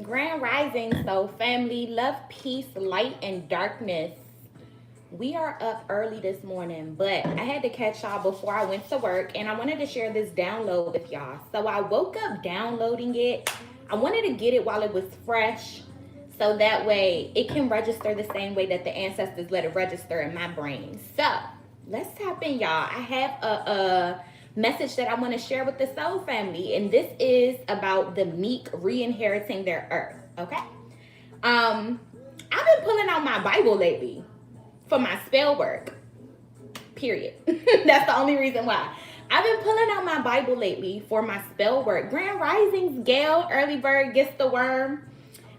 Grand Rising, so family, love, peace, light, and darkness. We are up early this morning, but I had to catch y'all before I went to work, and I wanted to share this download with y'all. So I woke up downloading it. I wanted to get it while it was fresh, so that way it can register the same way that the ancestors let it register in my brain. So let's tap in, y'all. I have a message that I want to share with the soul family, and this is about the Meek re-inheriting their earth. Okay. I've been pulling out my Bible lately for my spell work. Period. That's the only reason why. I've been pulling out my Bible lately for my spell work. Grand Risings, Gale, early bird gets the worm.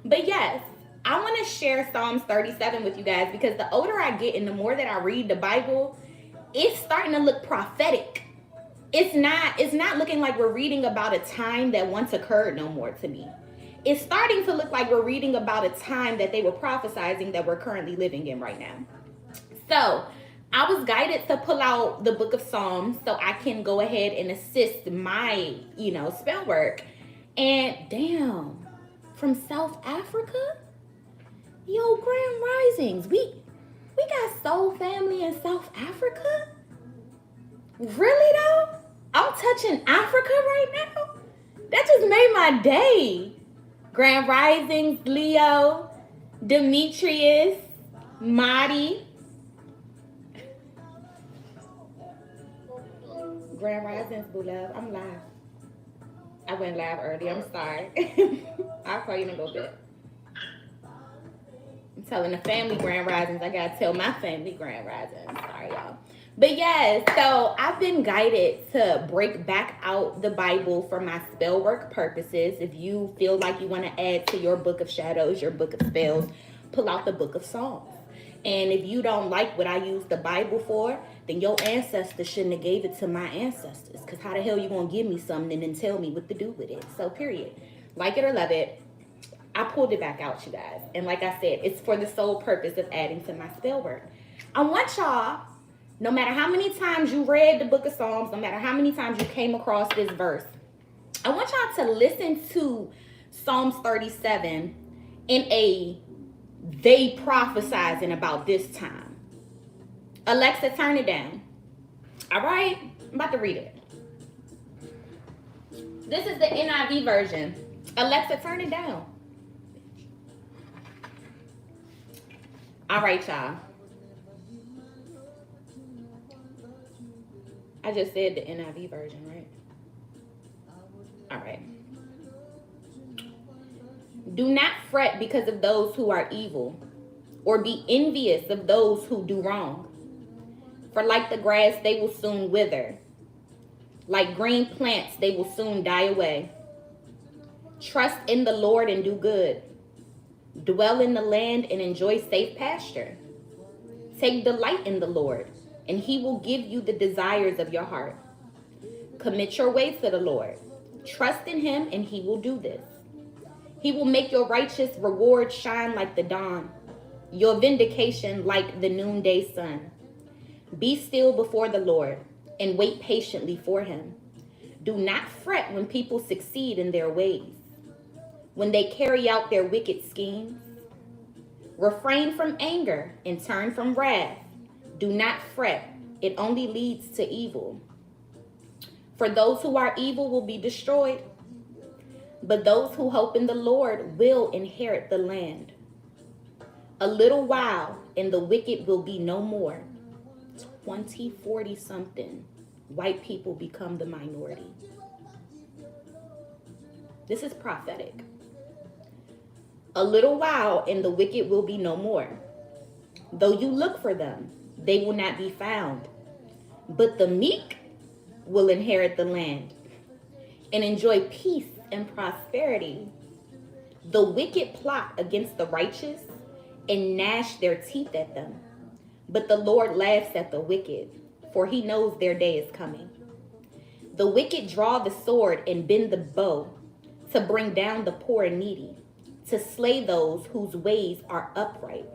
But yes, I want to share Psalms 37 with you guys because the older I get and the more that I read the Bible, it's starting to look prophetic. It's not looking like we're reading about a time that once occurred no more to me. It's starting to look like we're reading about a time that they were prophesizing that we're currently living in right now. So I was guided to pull out the book of Psalms so I can go ahead and assist my, spell work. And damn, from South Africa? Yo, Grand Risings. We got soul family in South Africa? Really though? I'm touching Africa right now? That just made my day. Grand Risings, Leo, Demetrius, Marty. Grand Risings, boo love. I'm live. I went live early. I'm sorry. I'll call you in a little bit. I'm telling the family Grand Risings. I gotta tell my family Grand Risings. Sorry, y'all. But yeah, so I've been guided to break back out the Bible for my spell work purposes. If you feel like you want to add to your book of shadows, your book of spells, pull out the book of Psalms. And if you don't like what I use the Bible for, then your ancestors shouldn't have gave it to my ancestors. Because how the hell you going to give me something and then tell me what to do with it? So period. Like it or love it, I pulled it back out, you guys. And like I said, it's for the sole purpose of adding to my spell work. I want y'all, no matter how many times you read the book of Psalms, no matter how many times you came across this verse, I want y'all to listen to Psalms 37 in a they prophesizing about this time. Alexa, turn it down. All right, I'm about to read it. This is the NIV version. Alexa, turn it down. All right, y'all. I just said the NIV version, right? All right. Do not fret because of those who are evil, or be envious of those who do wrong. For like the grass, they will soon wither. Like green plants, they will soon die away. Trust in the Lord and do good. Dwell in the land and enjoy safe pasture. Take delight in the Lord, and he will give you the desires of your heart. Commit your ways to the Lord. Trust in him, and he will do this. He will make your righteous reward shine like the dawn, your vindication like the noonday sun. Be still before the Lord and wait patiently for him. Do not fret when people succeed in their ways, when they carry out their wicked schemes. Refrain from anger and turn from wrath. Do not fret. It only leads to evil. For those who are evil will be destroyed, but those who hope in the Lord will inherit the land. A little while, and the wicked will be no more. 40 something, white people become the minority. This is prophetic. A little while, and the wicked will be no more. Though you look for them, they will not be found. But the meek will inherit the land and enjoy peace and prosperity. The wicked plot against the righteous and gnash their teeth at them. But the Lord laughs at the wicked, for he knows their day is coming. The wicked draw the sword and bend the bow to bring down the poor and needy, to slay those whose ways are upright.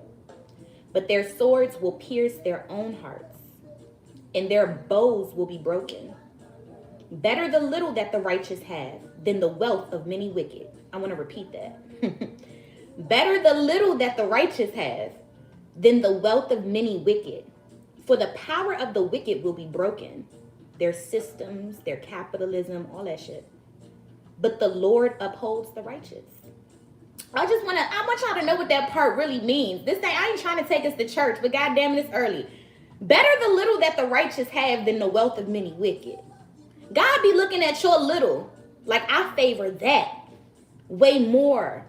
But their swords will pierce their own hearts, and their bows will be broken. Better the little that the righteous have than the wealth of many wicked. I want to repeat that. Better the little that the righteous have than the wealth of many wicked. For the power of the wicked will be broken. Their systems, their capitalism, all that shit. But the Lord upholds the righteous. I want y'all to know what that part really means. This thing, I ain't trying to take us to church, but goddamn it, it's early. Better the little that the righteous have than the wealth of many wicked. God be looking at your little like I favor that way more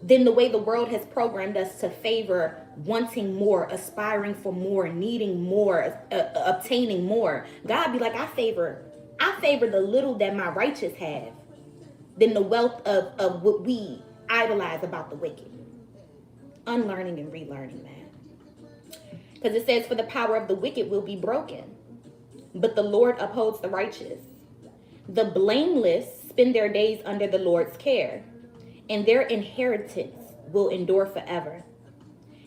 than the way the world has programmed us to favor wanting more, aspiring for more, needing more, obtaining more. God be like, I favor the little that my righteous have than the wealth of what we idolize about the wicked. Unlearning and relearning that. Because it says, for the power of the wicked will be broken, but the Lord upholds the righteous. The blameless spend their days under the Lord's care, and their inheritance will endure forever.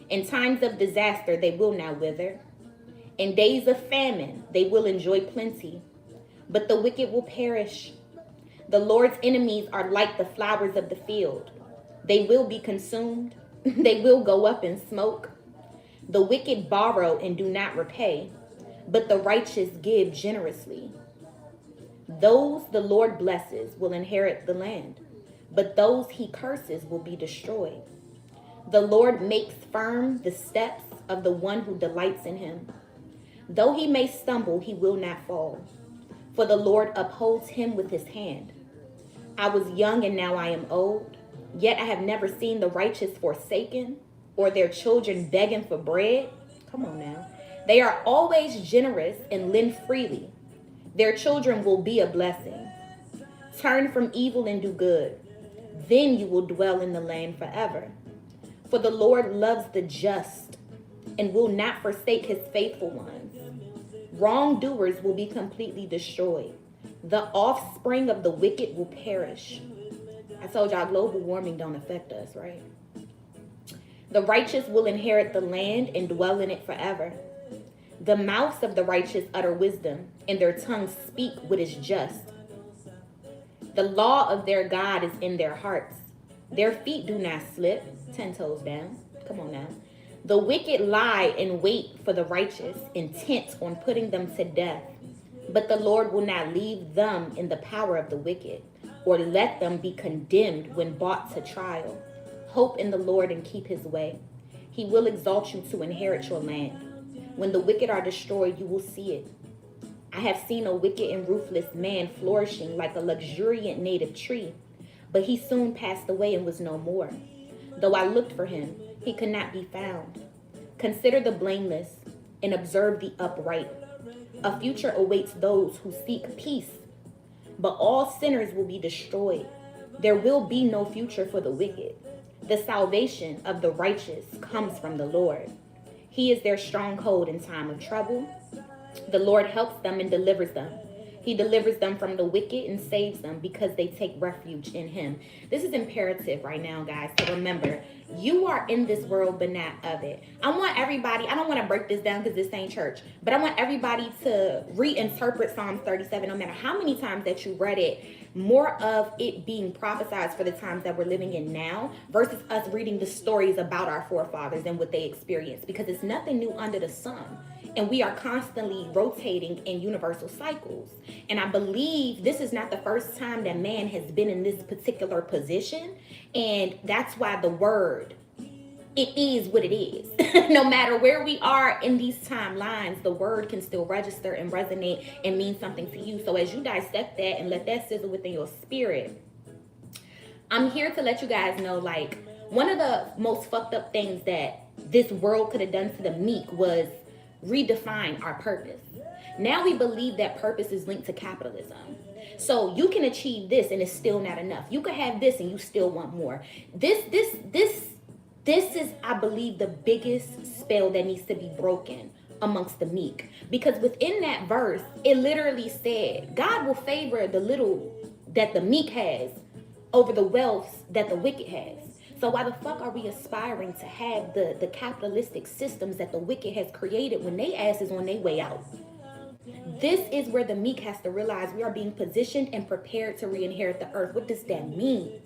In times of disaster, they will not wither. In days of famine, they will enjoy plenty, but the wicked will perish. The Lord's enemies are like the flowers of the field. They will be consumed. They will go up in smoke. The wicked borrow and do not repay, but the righteous give generously. Those the Lord blesses will inherit the land, but those he curses will be destroyed. The Lord makes firm the steps of the one who delights in him. Though he may stumble, he will not fall, for the Lord upholds him with his hand. I was young and now I am old, yet I have never seen the righteous forsaken or their children begging for bread. Come on now. They are always generous and lend freely. Their children will be a blessing. Turn from evil and do good. Then you will dwell in the land forever. For the Lord loves the just and will not forsake his faithful ones. Wrongdoers will be completely destroyed. The offspring of the wicked will perish. I told y'all global warming don't affect us, right? The righteous will inherit the land and dwell in it forever. The mouths of the righteous utter wisdom, and their tongues speak what is just. The law of their God is in their hearts. Their feet do not slip. 10 toes down. Come on now. The wicked lie in wait for the righteous, intent on putting them to death. But the Lord will not leave them in the power of the wicked, or let them be condemned when brought to trial. Hope in the Lord and keep his way. He will exalt you to inherit your land. When the wicked are destroyed, you will see it. I have seen a wicked and ruthless man flourishing like a luxuriant native tree, but he soon passed away and was no more. Though I looked for him, he could not be found. Consider the blameless and observe the upright. A future awaits those who seek peace, but all sinners will be destroyed. There will be no future for the wicked. The salvation of the righteous comes from the Lord. He is their stronghold in time of trouble. The Lord helps them and delivers them. He delivers them from the wicked and saves them because they take refuge in him. This is imperative right now, guys, to remember. You are in this world, but not of it. I want everybody, I don't want to break this down because this ain't church, but I want everybody to reinterpret Psalms 37, no matter how many times that you read it, more of it being prophesied for the times that we're living in now versus us reading the stories about our forefathers and what they experienced, because it's nothing new under the sun. And we are constantly rotating in universal cycles. And I believe this is not the first time that man has been in this particular position. And that's why the word, it is what it is. No matter where we are in these timelines, the word can still register and resonate and mean something to you. So as you dissect that and let that sizzle within your spirit, I'm here to let you guys know, like, one of the most fucked up things that this world could have done to the meek was redefine our purpose. Now we believe that purpose is linked to capitalism. So you can achieve this and it's still not enough. You could have this and you still want more. This is, I believe, the biggest spell that needs to be broken amongst the meek. Because within that verse, it literally said, God will favor the little that the meek has over the wealth that the wicked has. So why the fuck are we aspiring to have the capitalistic systems that the wicked has created when they ass is on their way out? This is where the meek has to realize we are being positioned and prepared to re-inherit the earth. What does that mean?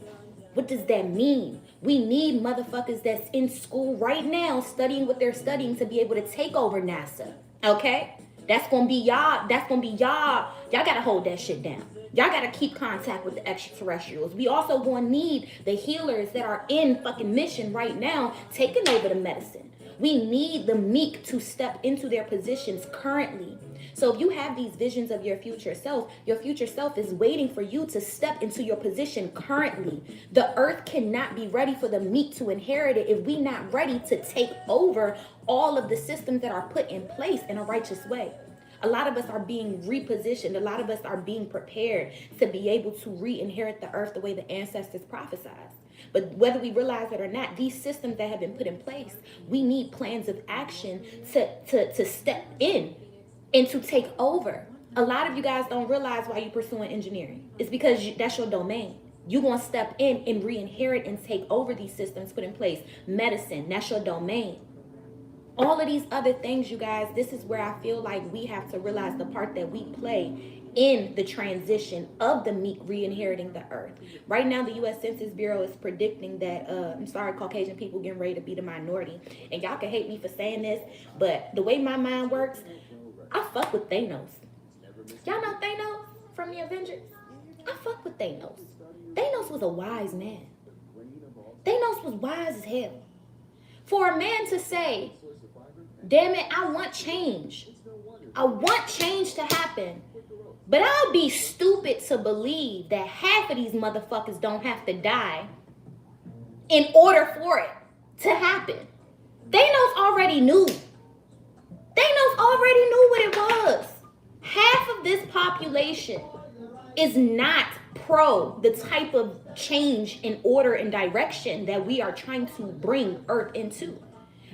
What does that mean? We need motherfuckers that's in school right now studying what they're studying to be able to take over NASA. Okay? That's gonna be y'all. That's gonna be y'all. Y'all gotta hold that shit down. Y'all gotta keep contact with the extraterrestrials. We also gonna need the healers that are in fucking mission right now taking over the medicine. We need the meek to step into their positions currently. So if you have these visions of your future self is waiting for you to step into your position currently. The earth cannot be ready for the meek to inherit it if we're not ready to take over all of the systems that are put in place in a righteous way. A lot of us are being repositioned. A lot of us are being prepared to be able to re-inherit the earth the way the ancestors prophesied. But whether we realize it or not, these systems that have been put in place, we need plans of action to step in and to take over. A lot of you guys don't realize why you're pursuing engineering. It's because that's your domain. You're going to step in and re-inherit and take over these systems put in place. Medicine, that's your domain. All of these other things, you guys, this is where I feel like we have to realize the part that we play in the transition of the meek re-inheriting the earth. Right now, the U.S. Census Bureau is predicting that, I'm sorry, Caucasian people getting ready to be the minority. And y'all can hate me for saying this, but the way my mind works, I fuck with Thanos. Y'all know Thanos from the Avengers? I fuck with Thanos. Thanos was a wise man. Thanos was wise as hell. For a man to say, damn it, I want change. I want change to happen. But I'll be stupid to believe that half of these motherfuckers don't have to die in order for it to happen. Thanos already knew. Thanos already knew what it was. Half of this population is not pro the type of change in order and direction that we are trying to bring Earth into.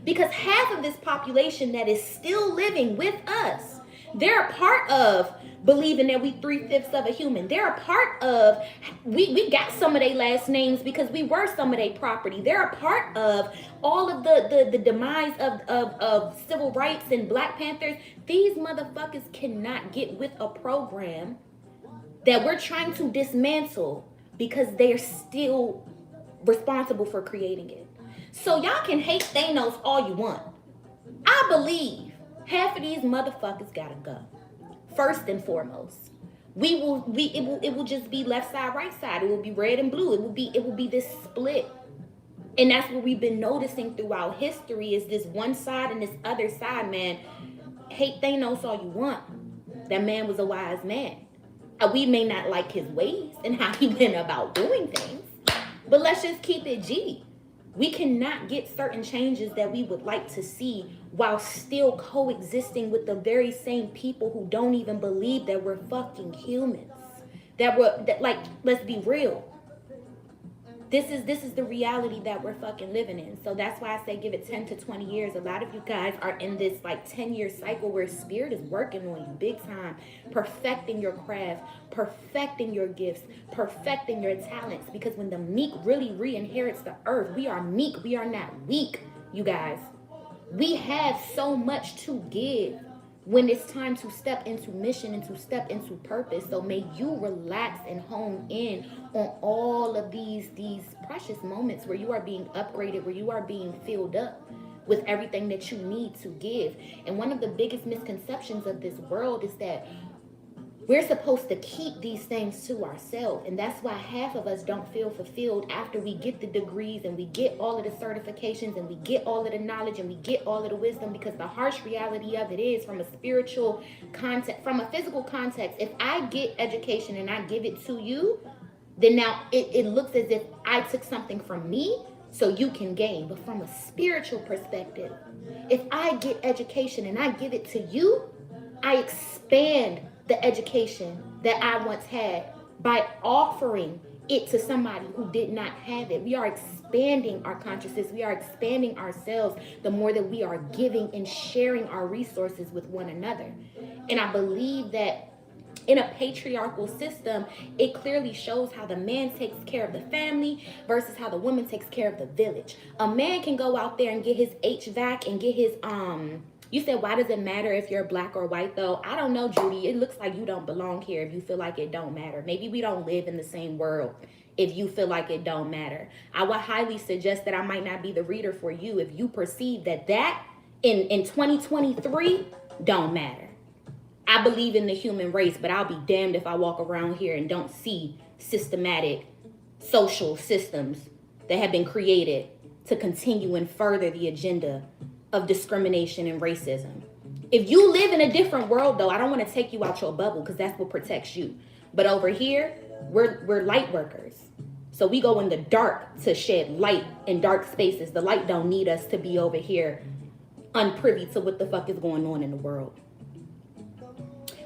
Because half of this population that is still living with us, they're a part of believing that we 3/5 of a human. They're a part of, we got some of their last names because we were some of their property. They're a part of all of the demise of civil rights and Black Panthers. These motherfuckers cannot get with a program that we're trying to dismantle because they're still responsible for creating it. So y'all can hate Thanos all you want. I believe half of these motherfuckers gotta go. First and foremost, it will just be left side, right side. It will be red and blue. It will be this split. And that's what we've been noticing throughout history is this one side and this other side, man. Hate Thanos all you want. That man was a wise man. We may not like his ways and how he went about doing things, but let's just keep it G. We cannot get certain changes that we would like to see while still coexisting with the very same people who don't even believe that we're fucking humans. Let's be real. This is the reality that we're fucking living in. So that's why I say give it 10 to 20 years. A lot of you guys are in this 10-year cycle where spirit is working on you big time, perfecting your craft, perfecting your gifts, perfecting your talents. Because when the meek really re-inherits the earth, we are meek. We are not weak, you guys. We have so much to give when it's time to step into mission and to step into purpose. So may you relax and hone in on all of these precious moments where you are being upgraded, where you are being filled up with everything that you need to give. And one of the biggest misconceptions of this world is that we're supposed to keep these things to ourselves. And that's why half of us don't feel fulfilled after we get the degrees and we get all of the certifications and we get all of the knowledge and we get all of the wisdom. Because the harsh reality of it is, from a spiritual context, from a physical context, if I get education and I give it to you, then now it looks as if I took something from me so you can gain. But from a spiritual perspective, if I get education and I give it to you, I expand the education that I once had by offering it to somebody who did not have it. We are expanding our consciousness. We are expanding ourselves the more that we are giving and sharing our resources with one another. And I believe that in a patriarchal system, it clearly shows how the man takes care of the family versus how the woman takes care of the village. A man can go out there and get his HVAC and get his You said, why does it matter if you're black or white, though? I don't know, Judy. It looks like you don't belong here if you feel like it don't matter. Maybe we don't live in the same world if you feel like it don't matter. I would highly suggest that I might not be the reader for you if you perceive that in 2023 don't matter. I believe in the human race, but I'll be damned if I walk around here and don't see systematic social systems that have been created to continue and further the agenda of discrimination and racism. If you live in a different world, though, I don't want to take you out your bubble because that's what protects you. But over here, we're light workers. So we go in the dark to shed light in dark spaces. The light don't need us to be over here unprivy to what the fuck is going on in the world.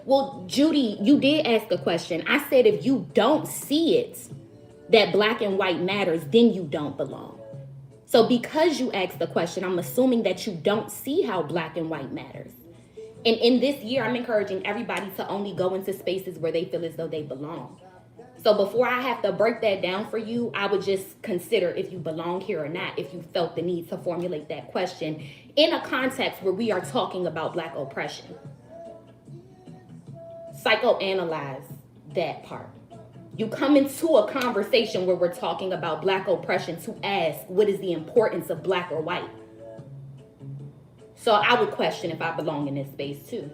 Well, Judy, you did ask a question. I said if you don't see it, that black and white matters, then you don't belong. So because you asked the question, I'm assuming that you don't see how black and white matters. And in this year, I'm encouraging everybody to only go into spaces where they feel as though they belong. So before I have to break that down for you, I would just consider if you belong here or not, if you felt the need to formulate that question in a context where we are talking about black oppression. Psychoanalyze that part. You come into a conversation where we're talking about black oppression to ask, what is the importance of black or white? So I would question if I belong in this space too.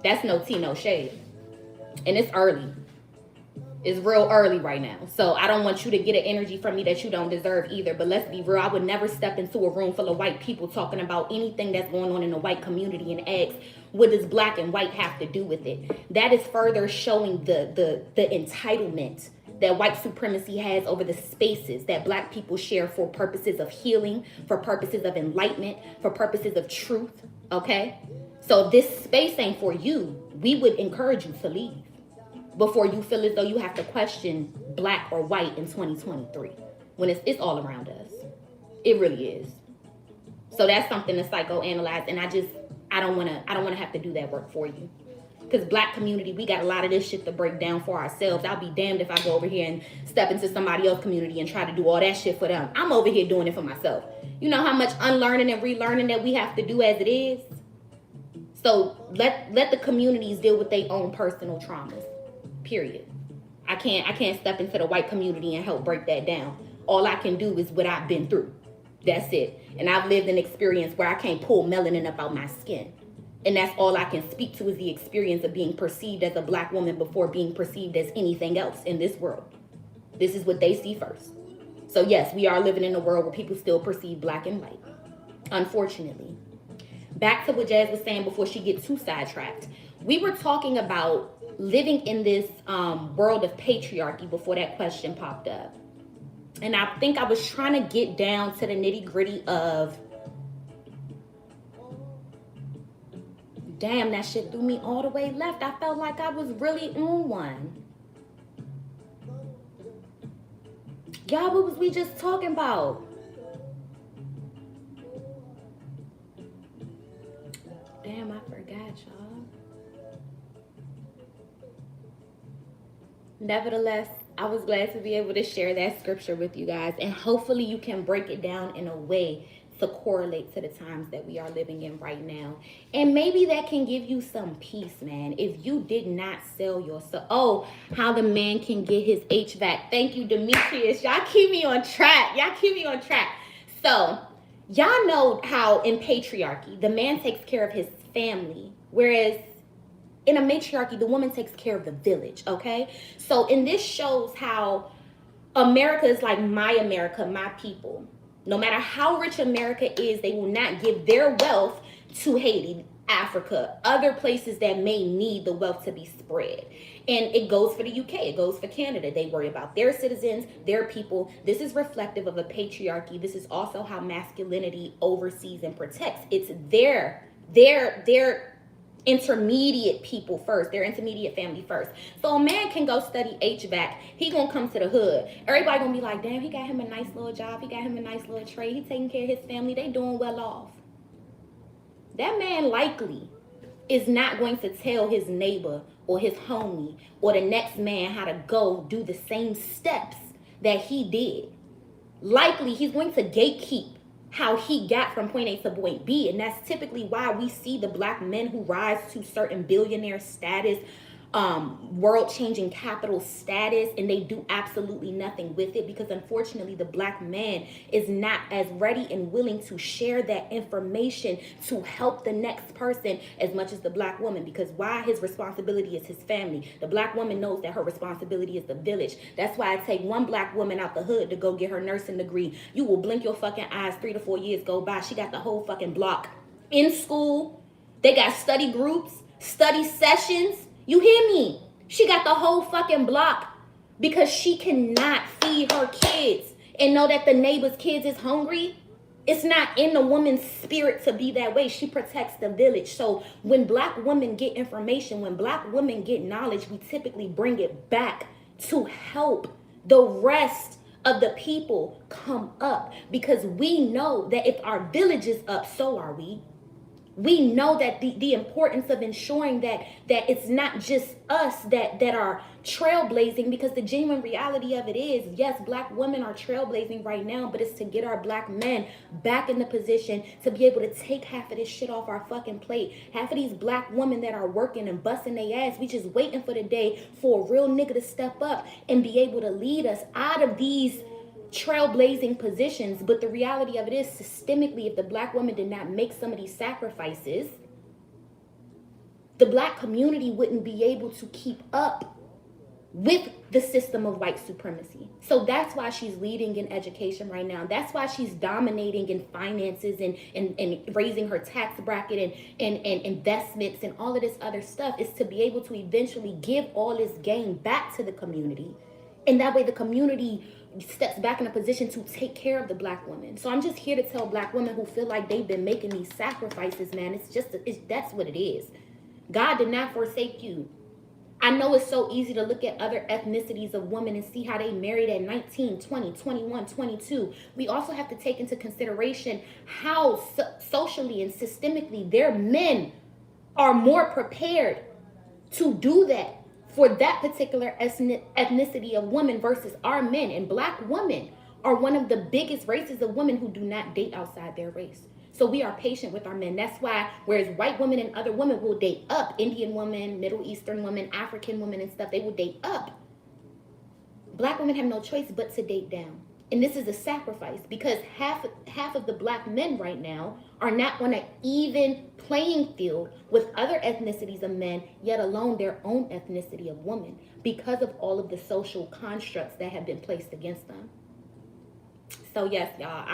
That's no tea, no shade. And it's early. It's real early right now. So I don't want you to get an energy from me that you don't deserve either. But let's be real. I would never step into a room full of white people talking about anything that's going on in the white community and ask, what does black and white have to do with it? That is further showing the entitlement that white supremacy has over the spaces that black people share for purposes of healing, for purposes of enlightenment, for purposes of truth, okay? So if this space ain't for you, we would encourage you to leave before you feel as though you have to question black or white in 2023 when it's all around us. It really is. So that's something to psychoanalyze, and I don't want to have to do that work for you. Because black community, we got a lot of this shit to break down for ourselves. I'll be damned if I go over here and step into somebody else's community and try to do all that shit for them. I'm over here doing it for myself. You know how much unlearning and relearning that we have to do as it is? So let the communities deal with their own personal traumas. Period. I can't step into the white community and help break that down. All I can do is what I've been through. That's it. And I've lived an experience where I can't pull melanin up out my skin. And that's all I can speak to is the experience of being perceived as a black woman before being perceived as anything else in this world. This is what they see first. So yes, we are living in a world where people still perceive black and white, unfortunately. Back to what Jazz was saying before she gets too sidetracked. We were talking about living in this world of patriarchy before that question popped up. And I think I was trying to get down to the nitty gritty of, damn, that shit threw me all the way left. I felt like I was really on one. Y'all, what was we just talking about? Damn, I forgot, y'all. Nevertheless, I was glad to be able to share that scripture with you guys. And hopefully you can break it down in a way to correlate to the times that we are living in right now. And maybe that can give you some peace, man. If you did not sell yourself. Oh, how the man can get his HVAC. Thank you, Demetrius. Y'all keep me on track. So, y'all know how in patriarchy, the man takes care of his family. Whereas in a matriarchy, the woman takes care of the village, okay? So in this shows how America is like my America, my people. No matter how rich America is, they will not give their wealth to Haiti, Africa, other places that may need the wealth to be spread. And it goes for the UK, it goes for Canada. They worry about their citizens, their people. This is reflective of a patriarchy. This is also how masculinity oversees and protects. It's their intermediate people first, their intermediate family first. So a man can go study HVAC. He gonna come to the hood. Everybody gonna be like, damn, he got him a nice little job. He got him a nice little trade. He taking care of his family. They doing well off. That man likely is not going to tell his neighbor or his homie or the next man how to go do the same steps that he did. Likely he's going to gatekeep how he got from point A to point B. And that's typically why we see the black men who rise to certain billionaire status, world-changing capital status, and they do absolutely nothing with it, because unfortunately the black man is not as ready and willing to share that information to help the next person as much as the black woman. Because why? His responsibility is his family. The black woman knows that her responsibility is the village. That's why I take one black woman out the hood to go get her nursing degree. You will blink your fucking eyes, 3 to 4 years go by, she got the whole fucking block in school. They got study groups, study sessions. You hear me? She got the whole fucking block because she cannot feed her kids and know that the neighbor's kids is hungry. It's not in the woman's spirit to be that way. She protects the village. So when black women get information, when black women get knowledge, we typically bring it back to help the rest of the people come up, because we know that if our village is up, so are we. We know that the importance of ensuring that it's not just us that are trailblazing, because the genuine reality of it is, yes, black women are trailblazing right now, but it's to get our black men back in the position to be able to take half of this shit off our fucking plate. Half of these black women that are working and busting their ass, we just waiting for the day for a real nigga to step up and be able to lead us out of these trailblazing positions. But the reality of it is, systemically, if the black woman did not make some of these sacrifices, the black community wouldn't be able to keep up with the system of white supremacy. So that's why she's leading in education right now. That's why she's dominating in finances and raising her tax bracket and investments and all of this other stuff, is to be able to eventually give all this gain back to the community. And that way the community steps back in a position to take care of the black woman. So I'm just here to tell black women who feel like they've been making these sacrifices, man, that's what it is. God did not forsake you. I know it's so easy to look at other ethnicities of women and see how they married at 19, 20, 21, 22. We also have to take into consideration how socially and systemically their men are more prepared to do that for that particular ethnicity of women versus our men. And black women are one of the biggest races of women who do not date outside their race. So we are patient with our men. That's why, whereas white women and other women will date up, Indian women, Middle Eastern women, African women and stuff, they will date up. Black women have no choice but to date down. And this is a sacrifice, because half of the black men right now are not on an even playing field with other ethnicities of men, yet alone their own ethnicity of women, because of all of the social constructs that have been placed against them. So yes, y'all,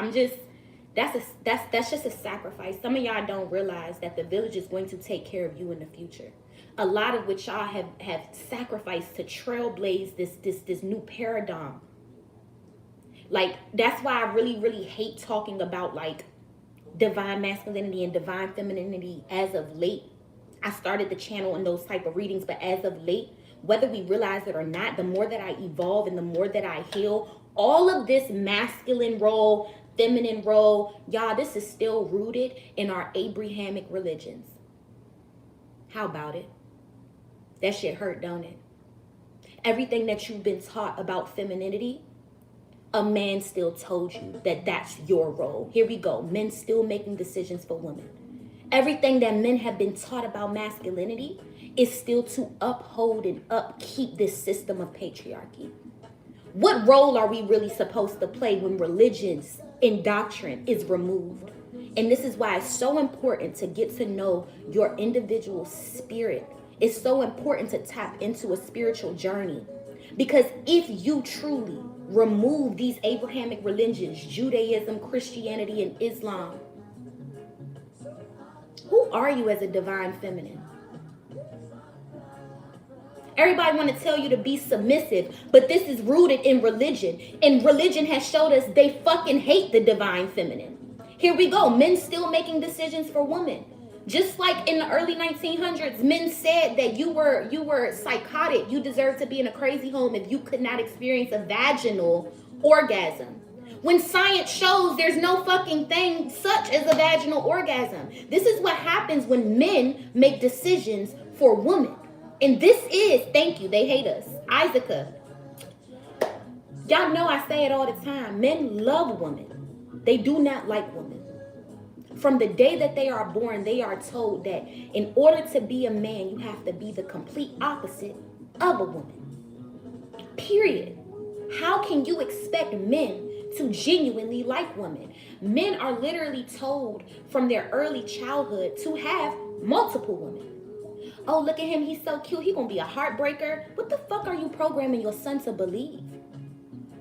that's just a sacrifice. Some of y'all don't realize that the village is going to take care of you in the future. A lot of which y'all have sacrificed to trailblaze this new paradigm. Like, that's why I really, really hate talking about like divine masculinity and divine femininity as of late. I started the channel in those type of readings, but as of late, whether we realize it or not, the more that I evolve and the more that I heal, all of this masculine role, feminine role, y'all, this is still rooted in our Abrahamic religions. How about it? That shit hurt, don't it? Everything that you've been taught about femininity, a man still told you that that's your role. Here we go. Men still making decisions for women. Everything that men have been taught about masculinity is still to uphold and upkeep this system of patriarchy. What role are we really supposed to play when religion's indoctrine is removed? And this is why it's so important to get to know your individual spirit. It's so important to tap into a spiritual journey. Because if you truly remove these Abrahamic religions, Judaism, Christianity, and Islam, who are you as a divine feminine? Everybody want to tell you to be submissive, but this is rooted in religion. And religion has showed us they fucking hate the divine feminine. Here we go. Men still making decisions for women. Just like in the early 1900s, men said that you were psychotic. You deserved to be in a crazy home if you could not experience a vaginal orgasm. When science shows there's no fucking thing such as a vaginal orgasm. This is what happens when men make decisions for women. And this is, thank you, they hate us, Isaaca. Y'all know I say it all the time. Men love women. They do not like women. From the day that they are born, they are told that in order to be a man, you have to be the complete opposite of a woman. Period. How can you expect men to genuinely like women? Men are literally told from their early childhood to have multiple women. Oh, look at him, he's so cute, he's gonna be a heartbreaker. What the fuck are you programming your son to believe?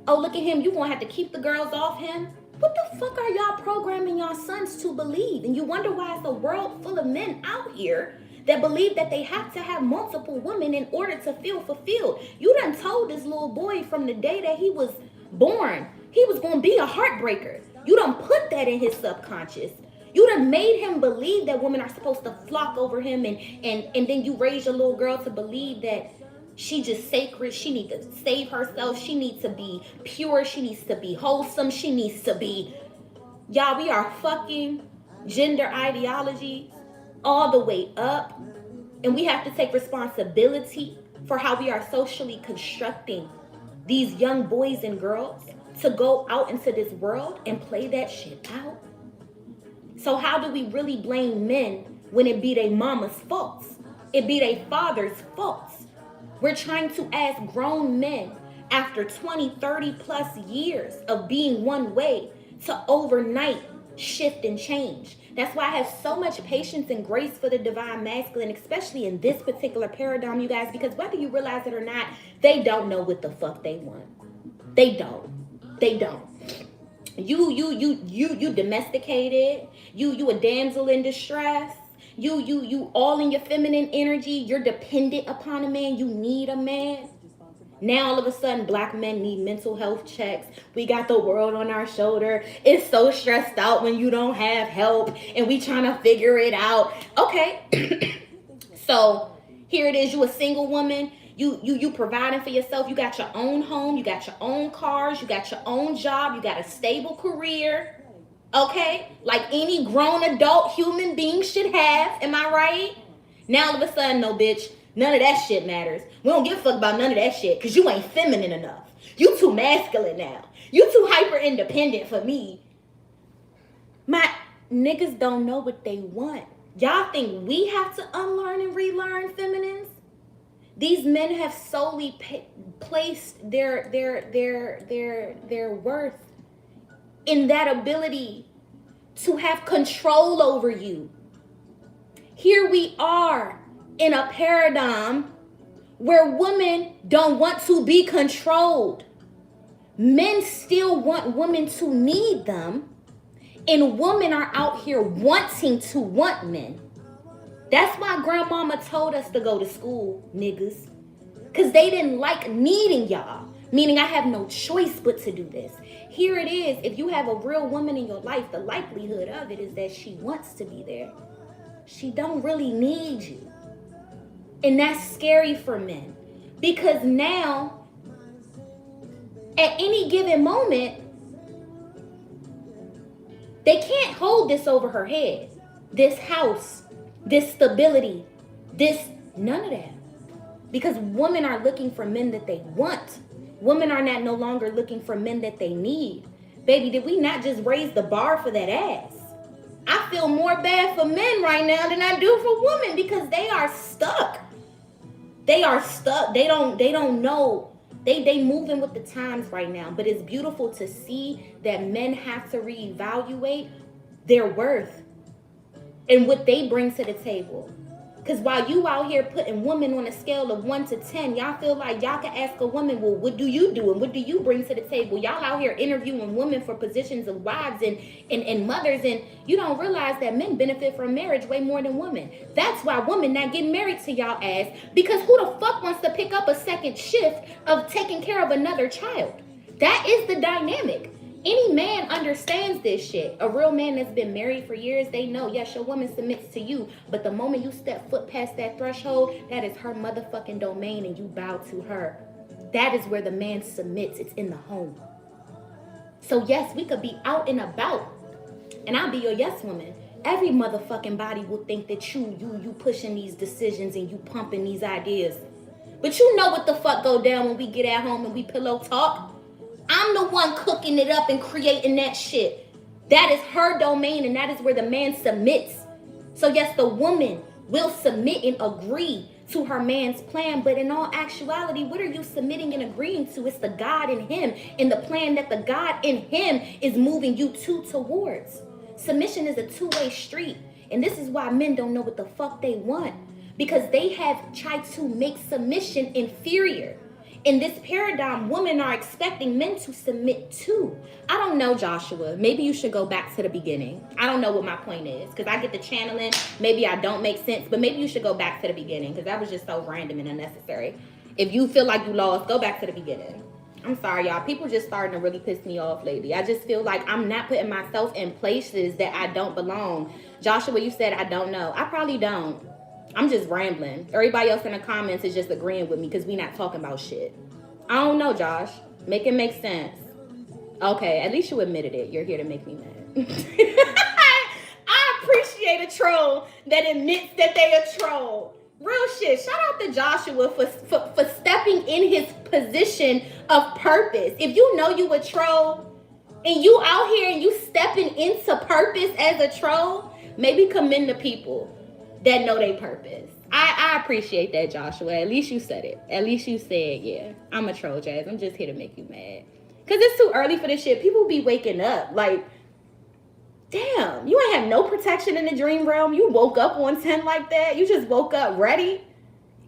Oh, look at him, you gonna have to keep the girls off him. What the fuck are y'all programming y'all sons to believe? And you wonder why it's a world full of men out here that believe that they have to have multiple women in order to feel fulfilled. You done told this little boy from the day that he was born, he was gonna be a heartbreaker. You done put that in his subconscious. You done made him believe that women are supposed to flock over him, and then you raise your little girl to believe that she just sacred. She needs to save herself. She needs to be pure. She needs to be wholesome. She needs to be... Y'all, we are fucking gender ideology all the way up. And we have to take responsibility for how we are socially constructing these young boys and girls to go out into this world and play that shit out. So how do we really blame men when it be their mama's faults? It be their father's faults. We're trying to ask grown men after 20, 30 plus years of being one way to overnight shift and change. That's why I have so much patience and grace for the divine masculine, especially in this particular paradigm, you guys, because whether you realize it or not, they don't know what the fuck they want. They don't. You domesticated. You a damsel in distress. You all in your feminine energy. You're dependent upon a man. You need a man. Now all of a sudden, black men need mental health checks. We got the world on our shoulder. It's so stressed out when you don't have help, and we trying to figure it out. Okay, so here it is. You a single woman. You providing for yourself. You got your own home. You got your own cars. You got your own job. You got a stable career. Okay, like any grown adult human being should have. Am I right? Now all of a sudden, no, bitch. None of that shit matters. We don't give a fuck about none of that shit because you ain't feminine enough. You too masculine now. You too hyper independent for me. My niggas don't know what they want. Y'all think we have to unlearn and relearn feminines? These men have solely placed their worth in that ability to have control over you. Here we are in a paradigm where women don't want to be controlled. Men still want women to need them, and women are out here wanting to want men. That's why grandmama told us to go to school, niggas. Because they didn't like needing y'all. Meaning I have no choice but to do this. Here it is. If you have a real woman in your life, the likelihood of it is that she wants to be there. She don't really need you. And that's scary for men. Because now, at any given moment, they can't hold this over her head. This house, this stability, none of that. Because women are looking for men that they want. Women are no longer looking for men that they need. Baby, did we not just raise the bar for that ass? I feel more bad for men right now than I do for women because they are stuck. They are stuck. They don't know. They moving with the times right now. But it's beautiful to see that men have to reevaluate their worth and what they bring to the table. Because while you out here putting women on a scale of 1 to 10, y'all feel like y'all can ask a woman, well, what do you do? And what do you bring to the table? Y'all out here interviewing women for positions of wives and mothers. And you don't realize that men benefit from marriage way more than women. That's why women not getting married to y'all ass. Because who the fuck wants to pick up a second shift of taking care of another child? That is the dynamic. Any man understands this shit. A real man that's been married for years, they know, yes, your woman submits to you. But the moment you step foot past that threshold, that is her motherfucking domain and you bow to her. That is where the man submits. It's in the home. So yes, we could be out and about and I'll be your yes woman. Every motherfucking body will think that you pushing these decisions and you pumping these ideas. But you know what the fuck go down when we get at home and we pillow talk? I'm the one cooking it up and creating that shit. That is her domain, and that is where the man submits. So yes, the woman will submit and agree to her man's plan, but in all actuality, what are you submitting and agreeing to? It's the God in him and the plan that the God in him is moving you towards. Submission is a two-way street, and this is why men don't know what the fuck they want, because they have tried to make submission inferior. In this paradigm, women are expecting men to submit to. I don't know, Joshua. Maybe you should go back to the beginning. I don't know what my point is, because I get the channeling. Maybe I don't make sense, but maybe you should go back to the beginning, because that was just so random and unnecessary. If you feel like you lost, go back to the beginning. I'm sorry, y'all. People just starting to really piss me off lately. I just feel like I'm not putting myself in places that I don't belong. Joshua, you said I don't know. I probably don't. I'm just rambling. Everybody else in the comments is just agreeing with me because we not talking about shit. I don't know, Josh. Make it make sense. Okay, at least you admitted it. You're here to make me mad. I appreciate a troll that admits that they a troll. Real shit. Shout out to Joshua for stepping in his position of purpose. If you know you a troll and you out here and you stepping into purpose as a troll, maybe commend the people that know their purpose. I appreciate that, Joshua. At least you said it. At least you said, yeah, I'm a troll, Jazz. I'm just here to make you mad. Because it's too early for this shit. People be waking up like, damn, you ain't have no protection in the dream realm. You woke up on 10 like that. You just woke up ready.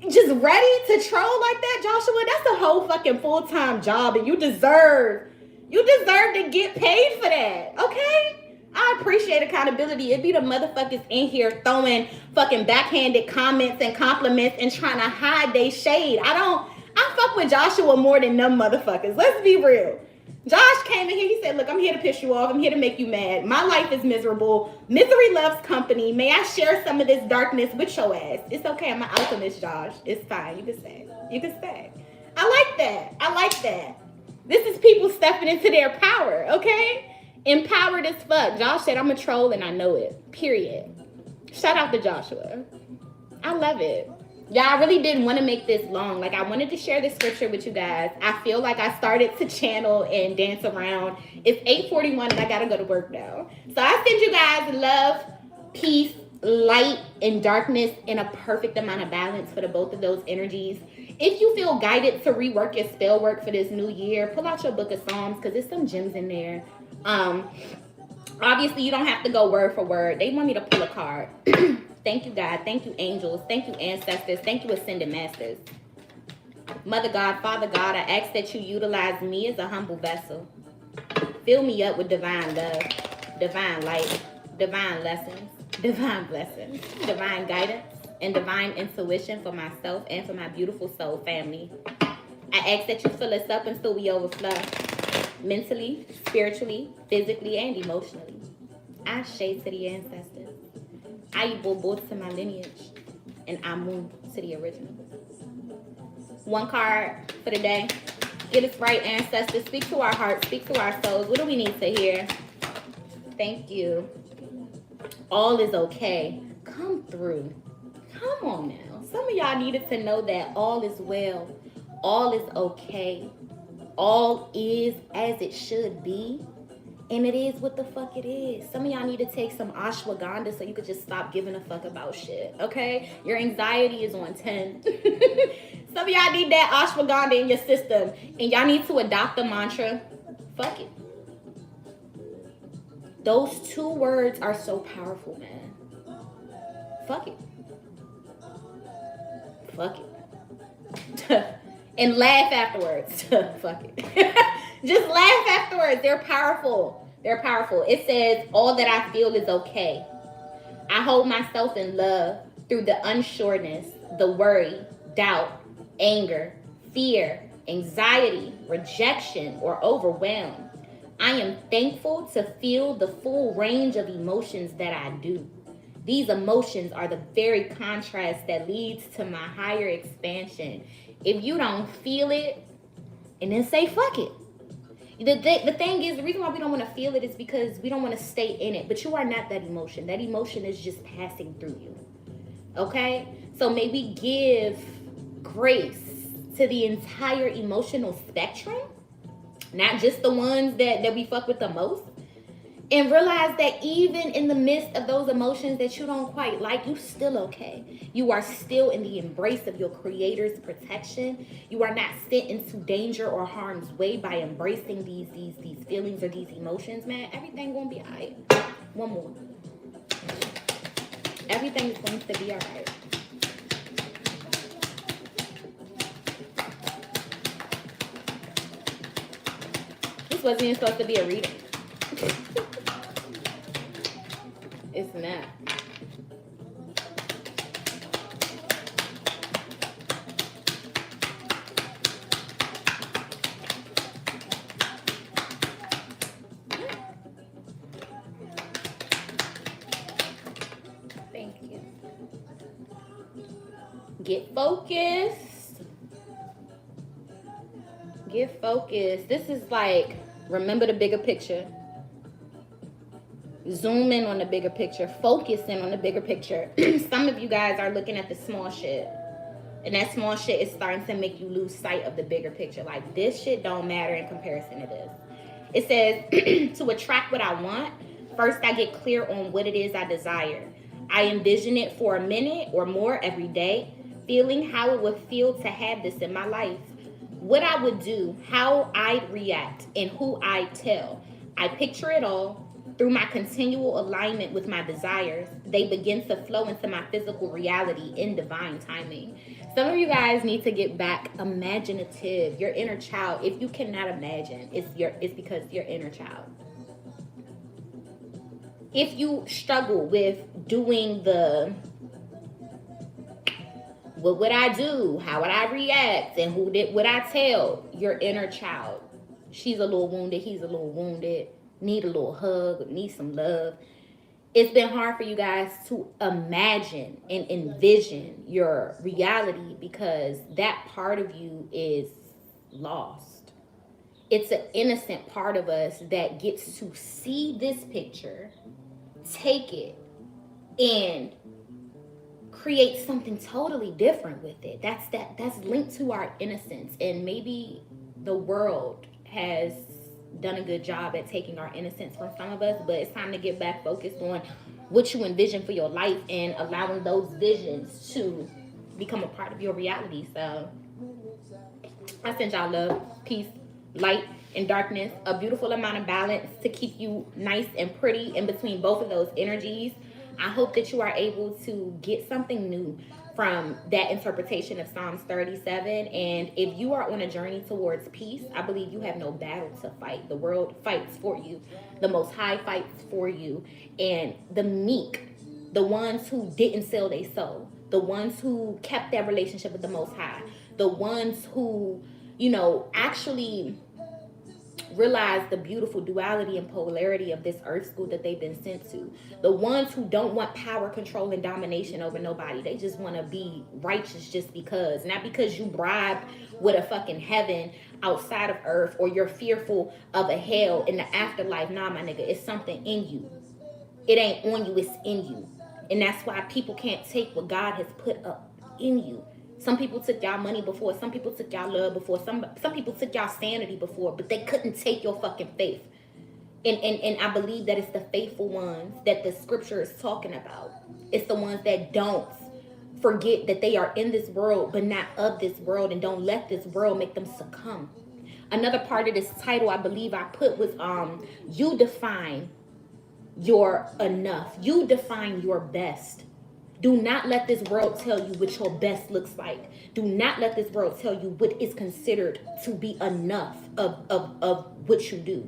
Just ready to troll like that, Joshua. That's a whole fucking full-time job, and you deserve to get paid for that, okay? I appreciate accountability. It be the motherfuckers in here throwing fucking backhanded comments and compliments and trying to hide they shade. I fuck with Joshua more than them motherfuckers. Let's be real. Josh came in here. He said, look, I'm here to piss you off. I'm here to make you mad. My life is miserable. Misery loves company. May I share some of this darkness with your ass? It's okay. I'm an alchemist, Josh. It's fine. You can stay. You can stay. I like that. I like that. This is people stepping into their power, okay? Empowered as fuck. Josh said, I'm a troll and I know it. Period. Shout out to Joshua. I love it. Yeah, I really didn't want to make this long. Like, I wanted to share this scripture with you guys. I feel like I started to channel and dance around. It's 8:41 and I got to go to work now. So I send you guys love, peace, light, and darkness in a perfect amount of balance for the both of those energies. If you feel guided to rework your spell work for this new year, pull out your book of Psalms because there's some gems in there. Obviously you don't have to go word for word. They want me to pull a card. Thank you, God. Thank you, angels. Thank you, ancestors. Thank you, ascended masters. Mother God, Father God, I ask that you utilize me as a humble vessel. Fill me up with divine love, divine light, divine lessons, divine blessings, divine guidance, and divine intuition for myself and for my beautiful soul family. I ask that you fill us up until we overflow. Mentally, spiritually, physically, and emotionally. I shade to the ancestors. I bobo to my lineage. And Amun to the original. One card for the day. Get us right, ancestors. Speak to our hearts. Speak to our souls. What do we need to hear? Thank you. All is okay. Come through. Come on now. Some of y'all needed to know that all is well. All is okay. All is as it should be. And it is what the fuck it is. Some of y'all need to take some ashwagandha so you could just stop giving a fuck about shit, okay? Your anxiety is on 10. Some of y'all need that ashwagandha in your system. And y'all need to adopt the mantra, fuck it. Those two words are so powerful, man. Fuck it. Fuck it. And laugh afterwards. Fuck it. Just laugh afterwards. They're powerful. They're powerful. It says, all that I feel is okay. I hold myself in love through the unsureness, the worry, doubt, anger, fear, anxiety, rejection, or overwhelm. I am thankful to feel the full range of emotions that I do. These emotions are the very contrast that leads to my higher expansion. If you don't feel it, and then say, fuck it. The thing is, the reason why we don't want to feel it is because we don't want to stay in it. But you are not that emotion. That emotion is just passing through you. Okay? So maybe give grace to the entire emotional spectrum. Not just the ones that we fuck with the most. And realize that even in the midst of those emotions that you don't quite like, you still okay. You are still in the embrace of your creator's protection. You are not sent into danger or harm's way by embracing these feelings or these emotions, man. Everything gonna be all right. One more. Everything is going to be all right. This wasn't even supposed to be a reading. It's not. Thank you. Get focused. Get focused. This is like, remember the bigger picture. Zoom in on the bigger picture. Focus in on the bigger picture. Some of you guys are looking at the small shit. And that small shit is starting to make you lose sight of the bigger picture. Like, this shit don't matter in comparison to this. It says, to attract what I want, first I get clear on what it is I desire. I envision it for a minute or more every day, feeling how it would feel to have this in my life. What I would do, how I'd react, and who I'd tell. I picture it all. Through my continual alignment with my desires, they begin to flow into my physical reality in divine timing. Some of you guys need to get back imaginative. Your inner child, if you cannot imagine, it's because your inner child. If you struggle with doing the what would I do? How would I react? And who did would I tell? Your inner child. She's a little wounded, he's a little wounded. Need a little hug, need some love. It's been hard for you guys to imagine and envision your reality because that part of you is lost. It's an innocent part of us that gets to see this picture, take it, and create something totally different with it. That's linked to our innocence. And maybe the world has done a good job at taking our innocence from some of us, but it's time to get back focused on what you envision for your life and allowing those visions to become a part of your reality. So I send y'all love, peace, light, and darkness, a beautiful amount of balance to keep you nice and pretty in between both of those energies. I hope that you are able to get something new from that interpretation of Psalms 37. And if you are on a journey towards peace, I believe you have no battle to fight. The world fights for you. The Most High fights for you. And the meek, the ones who didn't sell their soul, the ones who kept their relationship with the Most High, the ones who, actually realize the beautiful duality and polarity of this earth school that they've been sent to. The ones who don't want power, control, and domination over nobody. They just want to be righteous just because. Not because you bribed with a fucking heaven outside of earth or you're fearful of a hell in the afterlife. Nah, my nigga, it's something in you. It ain't on you, it's in you. And that's why people can't take what God has put up in you. Some people took y'all money before. Some people took y'all love before. Some people took y'all sanity before, but they couldn't take your fucking faith. And I believe that it's the faithful ones that the scripture is talking about. It's the ones that don't forget that they are in this world, but not of this world, and don't let this world make them succumb. Another part of this title I believe I put was you define your enough. You define your best. Do not let this world tell you what your best looks like. Do not let this world tell you what is considered to be enough of what you do.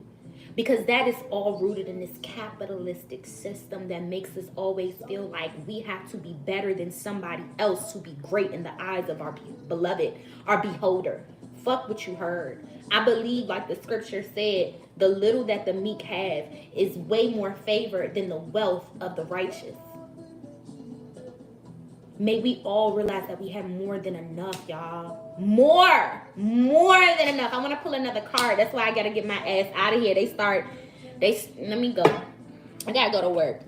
Because that is all rooted in this capitalistic system that makes us always feel like we have to be better than somebody else to be great in the eyes of our beloved, our beholder. Fuck what you heard. I believe, like the scripture said, the little that the meek have is way more favored than the wealth of the righteous. May we all realize that we have more than enough, y'all. More than enough. I want to pull another card. That's why I got to get my ass out of here. Let me go. I got to go to work.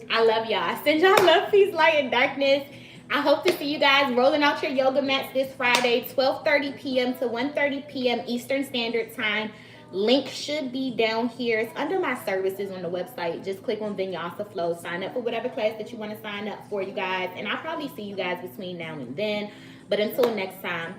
I love y'all. I send y'all love, peace, light, and darkness. I hope to see you guys rolling out your yoga mats this Friday, 12:30 p.m. to 1:30 p.m. Eastern Standard Time. Link should be down here. It's under my services on the website. Just click on Vinyasa Flow. Sign up for whatever class that you want to sign up for, you guys. And I'll probably see you guys between now and then. But until next time,